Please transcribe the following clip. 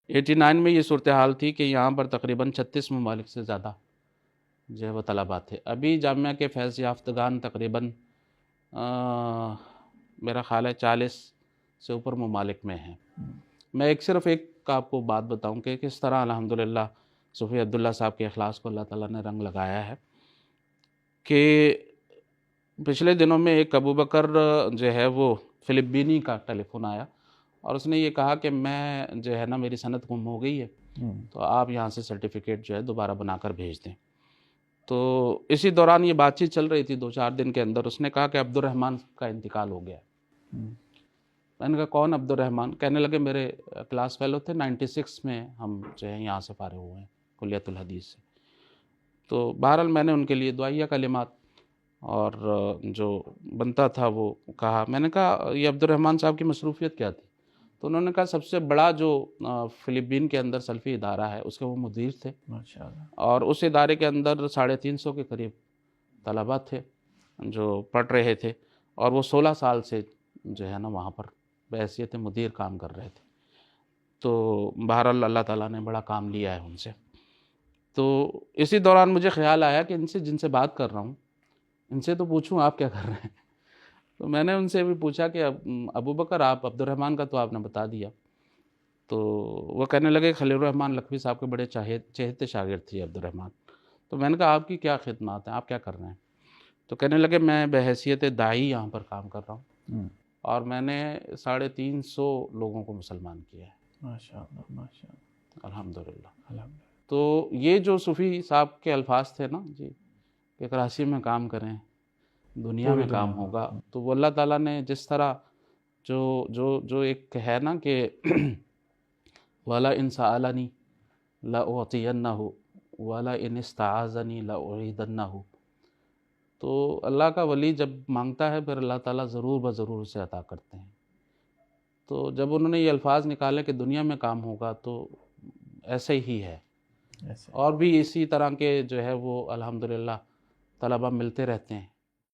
89 میں یہ صورتحال تھی کہ یہاں پر تقریباً 36 ممالک سے زیادہ جو ہے وہ طلباء تھے. ابھی جامعہ کے فیض یافتگان تقریباً میرا خیال ہے 40 سے اوپر ممالک میں ہیں. میں صرف ایک آپ کو بات بتاؤں کہ کس طرح الحمدللہ صوفی عبداللہ صاحب کے اخلاص کو اللہ تعالیٰ نے رنگ لگایا ہے کہ پچھلے دنوں میں ایک ابو بکر جو ہے وہ فلپینی کا ٹیلی فون آیا اور اس نے یہ کہا کہ میں جو ہے نا میری سند گم ہو گئی ہے تو آپ یہاں سے سرٹیفکیٹ جو ہے دوبارہ بنا کر بھیج دیں. تو اسی دوران یہ بات چیت چل رہی تھی 2-4 دن کے اندر اس نے کہا کہ عبد الرحمن کا انتقال ہو گیا. میں نے کہا کون عبد الرحمن؟ کہنے لگے میرے کلاس فیلو تھے، 96 میں ہم جو ہے یہاں سے فارغ ہوئے ہیں کلیت الحدیث سے. تو بہرحال میں نے ان کے لیے دعائیہ کلمات اور جو بنتا تھا وہ کہا. میں نے کہا یہ عبد الرحمن صاحب کی مصروفیت کیا تھی؟ تو انہوں نے کہا سب سے بڑا جو فلپین کے اندر سلفی ادارہ ہے اس کے وہ مدیر تھے ماشاءاللہ. اور اس ادارے کے اندر 350 کے قریب طلباء تھے جو پڑھ رہے تھے اور وہ 16 سال سے جو ہے نا وہاں پر بحیثیت مدیر کام کر رہے تھے. تو بہرحال اللہ تعالیٰ نے بڑا کام لیا ہے ان سے. تو اسی دوران مجھے خیال آیا کہ ان سے جن سے بات کر رہا ہوں ان سے تو پوچھوں آپ کیا کر رہے ہیں. تو میں نے ان سے بھی پوچھا کہ ابو بکر آپ عبد الرحمن کا تو آپ نے بتا دیا. تو وہ کہنے لگے خلیل الرحمن لکھوی صاحب کے بڑے چہتے شاگرد تھے عبد الرحمن. تو میں نے کہا آپ کی کیا خدمات ہیں، آپ کیا کر رہے ہیں؟ تو کہنے لگے میں بحیثیت داعی یہاں پر کام کر رہا ہوں اور میں نے 350 لوگوں کو مسلمان کیا ہے. ماشاءاللہ ماشاءاللہ الحمدللہ. الحمدللہ. تو یہ جو صوفی صاحب کے الفاظ تھے نا جی کہ کراچی میں کام کریں دنیا میں کام ہوگا، تو وہ اللہ تعالیٰ نے جس طرح جو ایک ہے نا کہ وَلَا إِن سَأَلَنِي لَأُعْطِيَنَّهُ وَلَا إِنِ اسْتَعَاذَنِي لَأُعِيذَنَّهُ. تو اللہ کا ولی جب مانگتا ہے پھر اللہ تعالیٰ ضرور بضرور اسے عطا کرتے ہیں. تو جب انہوں نے یہ الفاظ نکالے کہ دنیا میں کام ہوگا تو ایسے ہی ہے. اور بھی اسی طرح کے جو ہے وہ الحمدللہ طلباء ملتے رہتے ہیں